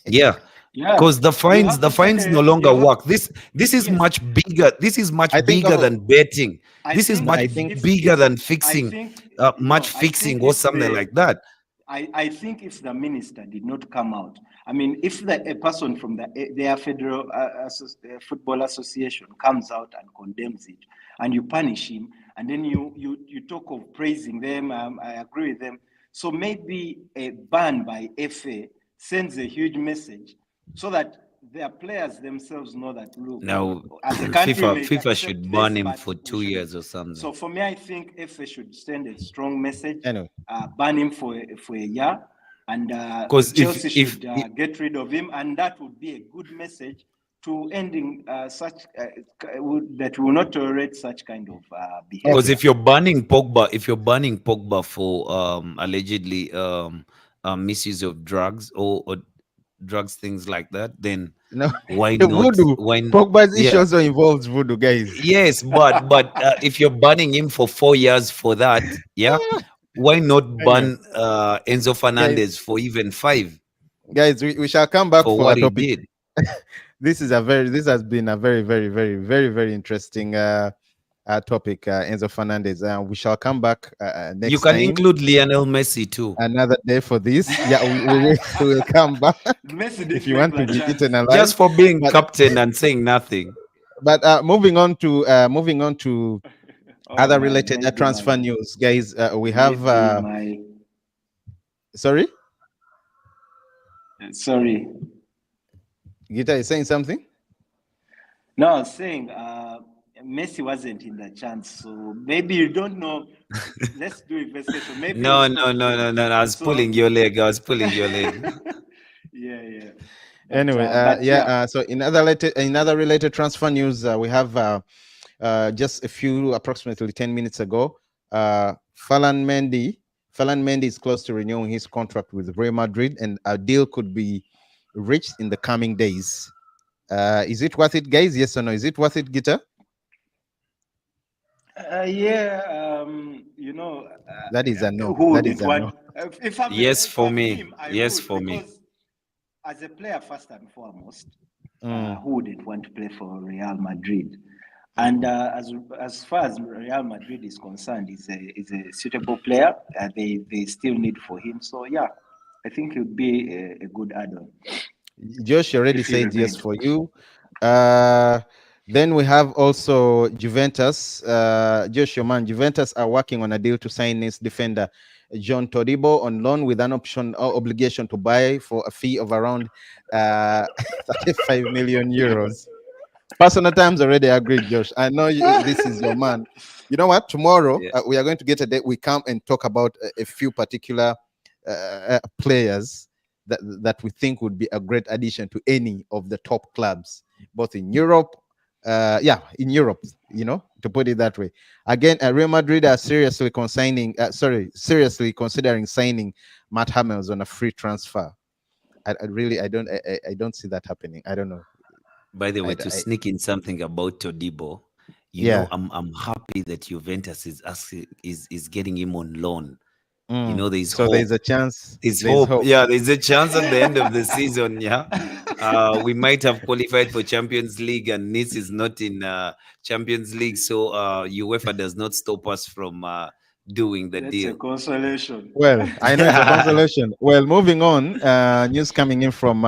Yeah, Yeah, because the you fines have to take no longer you have, work. This is yes. much bigger. This is much I think bigger than betting. I This is think no, much I think bigger than I fixing, think match no, I fixing think or if something the like that. I think if the minister did not come out, I mean, if a person from their federal football association comes out and condemns it, and you punish him, and then you talk of praising them, I agree with them. So maybe a ban by FA sends a huge message, so that their players themselves know that, look, Now, as a country we may FIFA accept should this, ban him but for we 2 years shouldn't. or something. So for me, I think FA should send a strong message, anyway. ban him for a year, and Because Chelsea should get rid of him, and that would be a good message to ending such that will not tolerate such kind of because behavior. if you're banning Pogba, for allegedly misuse of drugs or drugs, things like that, then No, why not? voodoo. Pogba's issue Yeah. also involves voodoo, guys. Yes, but if you're banning him for 4 years for that, yeah, why not Anyway, ban Enzo guys, Fernandez for even 5 we shall come back for for our what he topic. did? This has been a very, very, very, very, very interesting topic, Enzo Fernandez. We shall come back You next can time, include Lionel Messi too. another day for this. Yeah, we will come back Messi if didn't you make want to that be chance. eaten alive. Just for being But captain and saying nothing. moving on to Oh other my, related maybe transfer my, news, guys. We have maybe my, sorry, sorry. Gita is saying something. No, I was saying Messi wasn't in the chance, so maybe you don't know. Let's do investigation. Maybe he No, no, scored no, no, goals. no, no. I was So pulling your leg. I was pulling your leg. yeah, yeah. Anyway, But yeah, so in other related transfer news, we have just a few, approximately 10 minutes ago, Falan Mendy is close to renewing his contract with Real Madrid, and a deal could be reached in the coming days. Is it worth it, guys? Yes or no? Is it worth it, Gita? yeah. That is a no. Who That did is a want? no. Yes, If for I'm me. him, I Yes, would, for me. because as a player, first and foremost, Mm. who wouldn't want to play for Real Madrid? And as far as Real Madrid is concerned, is a suitable player. They still need for him. So yeah, I think it would be a good add-on Josh already if he said yes remains. for you. Then we have also Juventus. Josh, your man, Juventus are working on a deal to sign this defender, John Todibo, on loan with an option or obligation to buy for a fee of around 35 million euros. Personal Times already agreed, Josh. I know this is your man. You know what? Tomorrow Yeah. we are going to get a date. We come and talk about a few particular players that we think would be a great addition to any of the top clubs, both in Europe yeah, in Europe, to put it that way. Again, Real Madrid are seriously seriously considering signing Matt Hummels on a free transfer. I don't see that happening. I don't know. By the way, I, to I, sneak in something about Todibo, yeah. I'm happy that Juventus is asking is getting him on loan. There's So hope. there's a chance. There's There's hope. hope. Yeah, there's a chance at the end of the season. Yeah, we might have qualified for Champions League, and Nice is not in Champions League, so UEFA does not stop us from doing the That's a deal. consolation. Well, I know it's a consolation. Well, moving on, news coming in from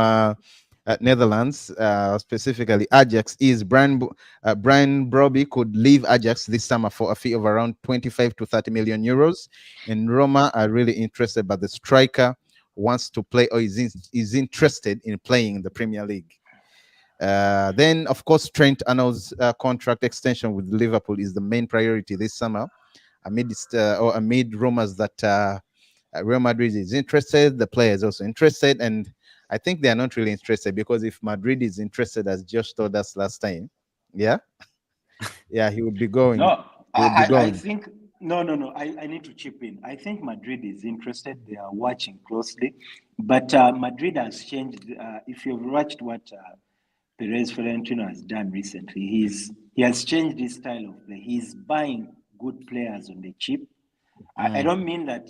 Netherlands, specifically Ajax, is Brian Brobby could leave Ajax this summer for a fee of around 25 to 30 million euros. And Roma are really interested, but the striker wants to play or is interested in playing in the Premier League. Then, of course, Trent Arnold's contract extension with Liverpool is the main priority this summer, amid rumors that Real Madrid is interested, the player is also interested, and I think they are not really interested, because if Madrid is interested, as Josh told us last time, yeah, he would be going. No, He would be I going. think no. I need to chip in. I think Madrid is interested. They are watching closely, but Madrid has changed. If you've watched what Perez Florentino has done recently, he has changed his style of play. He's buying good players on the cheap. I don't mean that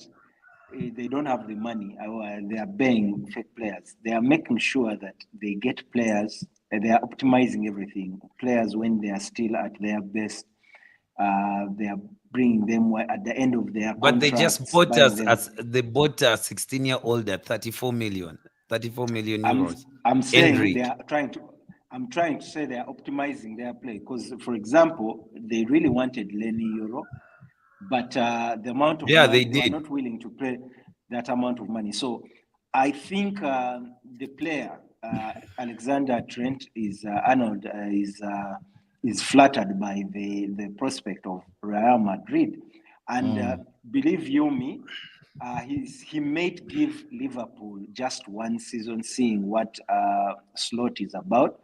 they don't have the money or they are buying fake players. They are making sure that they get players. They are optimizing everything. Players, when they are still at their best, they are bringing them at the end of their But they just contracts, bought buying us them. as they bought a 16-year-old at 34 million euros. I'm saying Endrick. they are trying to. I'm trying to say they are optimizing their play, because, for example, they really wanted Lenny Euro, but the amount of Yeah, money, they they were did. not willing to pay that amount of money. So I think the player Alexander Trent Arnold is flattered by the prospect of Real Madrid, and believe you me, he might give Liverpool just one season, seeing what Slot is about.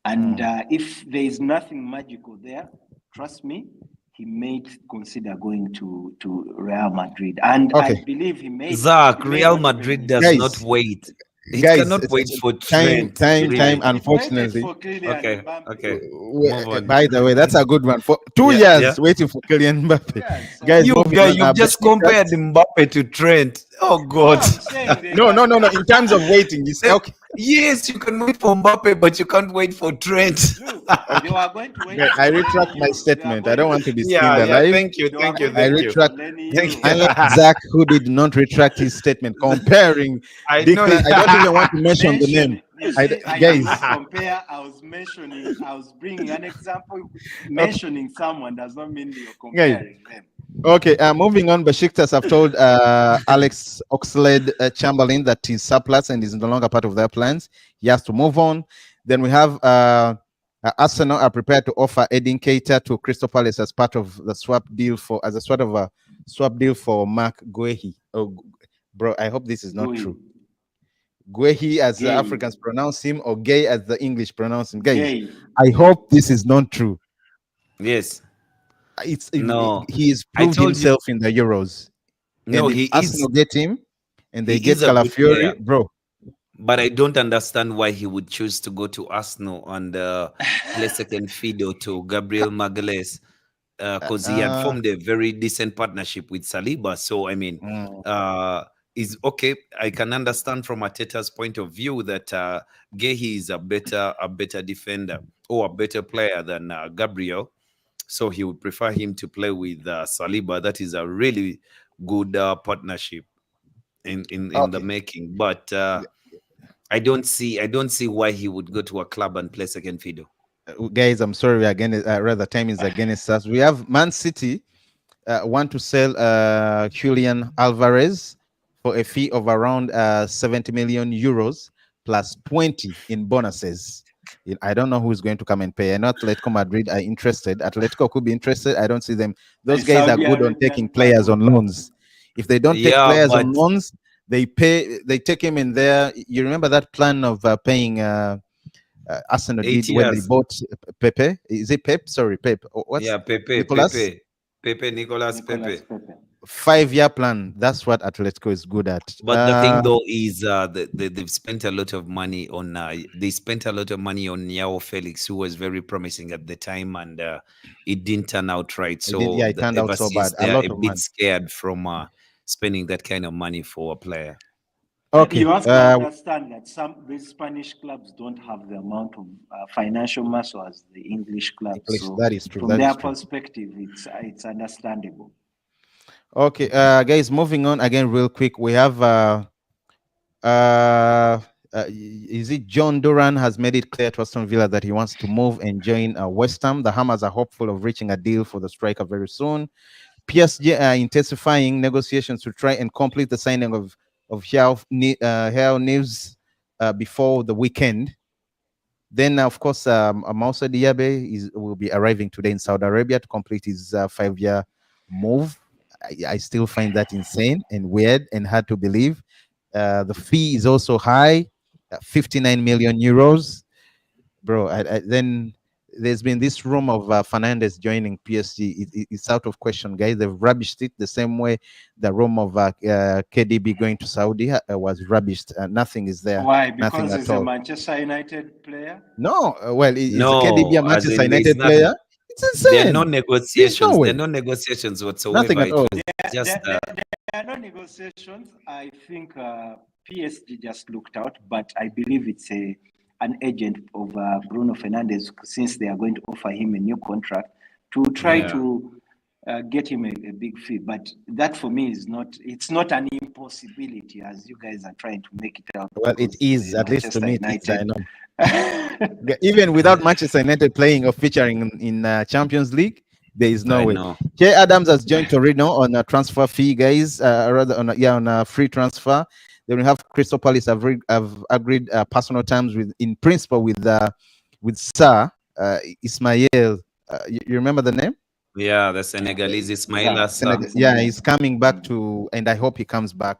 And if there is nothing magical there, trust me, he may consider going to Real Madrid. And Okay. I believe he may. Zach, he may Real not even- Madrid does Guys, not wait. It guys, cannot wait for time, Trent. believe time, me. unfortunately. Waited for Kylian Okay, Mbappe. okay. Move on. By the way, that's a good one. For 2 Yeah, years waiting for Kylian Mbappe. Yeah, so- Guys, moving on, You've just compared Mbappe to Trent. Oh God. I'm saying they No, have- no, no, no. In terms of waiting, it's okay. Yes, you can wait for Mbappe, but you can't wait for Trent. Look, they were going to wait. Yeah, I for retract Lenny my Euro. They statement. are I don't going want to be skinned Yeah, alive. thank you, They thank were you, going I thank to you. retract. Lenny Thank Euro. you. Unlike Zach, who did not retract his statement, comparing I know. Declan. I don't even want to mention the name. You I- see, I guys. did not compare. I was bringing an example. Mentioning someone does not mean you're comparing them. Okay, moving on. Besiktas have told Alex Oxlade-Chamberlain that he's surplus and is no longer part of their plans. He has to move on. Then we have Arsenal are prepared to offer Edin Keita to Crystal Palace as part of the swap deal for Mark Guehi. Oh, bro, I hope this is not Guehi. true. Guehi, as the Guehi. Africans pronounce him, or Gay as the English pronounce him. Guys, Gay. I hope this is not true. Yes. No. He has I proved told you- himself in the Euros. No, and he if Arsenal is. get him, and they he get is a good Calafiori, player. bro. But I don't understand why he would choose to go to Arsenal and play second fiddle to Gabriel Magalhaes, because he had formed a very decent partnership with Saliba. So I mean, is okay. I can understand from Arteta's point of view that Guehi is a better defender or a better player than Gabriel. So he would prefer him to play with Saliba. That is a really good partnership in the making. But I don't see why he would go to a club and play second fiddle. Guys, I'm sorry. Rather, time is against us. We have Man City want to sell Julian Alvarez for a fee of around 70 million euros plus 20 in bonuses. I don't know who's going to come and pay. I know Atletico Madrid are interested. Atletico could be interested. I don't see them. Those guys are Saudi good on Arabian taking players on loans. If they don't take Yeah, players on but- loans, they take him in there. You remember that plan of paying Arsenal 8 did when they years. bought Pepe. Is it Pep? Sorry, Pep. What's Yeah, Pepe, Nicolas? Nicolas Nicolas Pepe. Pepe. 5-year plan. That's what Atletico is good at. But the thing though is they've spent a lot of money on they spent a lot of money on Yao Felix, who was very promising at the time, and it didn't turn out right. So it turned out ever so since bad. A they're lot a of bit money. scared from spending that kind of money for a player. Okay. You have to understand that these Spanish clubs don't have the amount of financial muscle as the English clubs. So that is true. From their perspective, it's understandable. Okay, guys, moving on again real quick. We have is it John Duran has made it clear to Aston Villa that he wants to move and join West Ham. The Hammers are hopeful of reaching a deal for the striker very soon. PSG are intensifying negotiations to try and complete the signing of Hao Neves before the weekend. Then, of course, Moussa Diaby will be arriving today in Saudi Arabia to complete his 5-year move. I still find that insane and weird and hard to believe. The fee is also high, 59 million euros. Bro, then there's been this rumor of Fernandes joining PSG. It's out of question, guys. They've rubbished it the same way the rumor of KDB going to Saudi was rubbished. Nothing is there. Why? Because nothing he's a Manchester United player? No, well, is No, KDB a as Manchester in there's United nothing. player? It's insane. There are no negotiations. no way. There are no negotiations whatsoever. Nothing at all. There are no negotiations. I think PSG just looked out, but I believe it's an agent of Bruno Fernandes, since they are going to offer him a new contract to try to get him a big fee. But that for me is it's not an impossibility as you guys are trying to make it out. Well, it is, at least to me, it's, I know. know. Even without Manchester United playing or featuring in Champions League, there is no way. Jay Adams has joined Torino on a transfer fee, guys. Rather on a free transfer. Then we have Crystal Palace have agreed personal terms in principle with Sir Ismail. You remember the name? Yeah, the Senegalese Ismaila Sarr. Yeah, he's coming back to, and I hope he comes back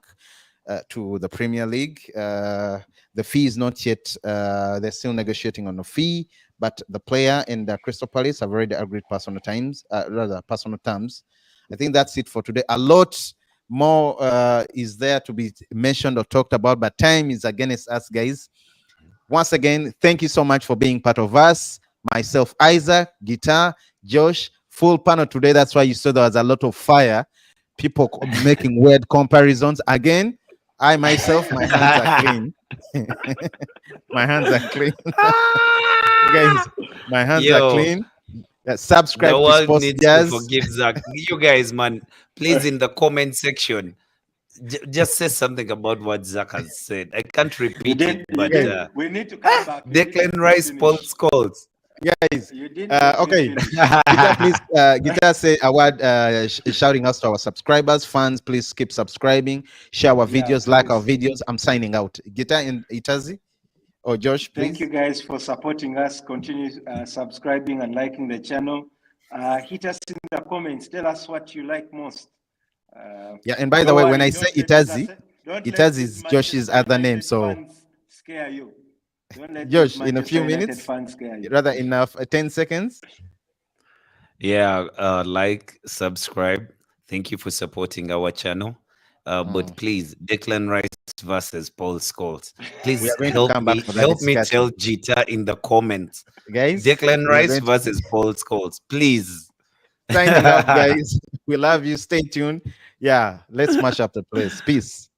to the Premier League. The fee is not yet, they're still negotiating on the fee, but the player and Crystal Palace have already agreed personal terms. I think that's it for today. A lot more is there to be mentioned or talked about, but time is against us, guys. Once again, thank you so much for being part of us. Myself, Isaac, Guitar, Josh, full panel today. That's why you saw there was a lot of fire. People making weird comparisons. Again, I myself, my hands are clean. My hands are clean. Guys, my hands are clean. Subscribe the to world Sports needs Jazz. to forgive Zach. You guys, man, please, in the comment section, just say something about what Zach has said. I can't repeat it, but we need to come back. Declan Rice, Paul Scholes. Guys, okay. Guitar, please, Guitar, say a word shouting us to our subscribers, fans. Please keep subscribing, share our videos, like our videos. I'm signing out. Guitar and Itazi or Josh, please. Thank you guys for supporting us. Continue subscribing and liking the channel. Hit us in the comments. Tell us what you like most. Yeah, and by the way, when I say Itazi, Itazi is Josh's other name. So scare you. Josh, in a few minutes, rather enough, 10 seconds. Yeah, like, subscribe. Thank you for supporting our channel. But please, Declan Rice versus Paul Scholes. Please help me tell Jita in the comments. Guys, Declan Rice versus Paul Scholes. Please. Signing off, guys. We love you. Stay tuned. Yeah, let's smash up the place. Peace.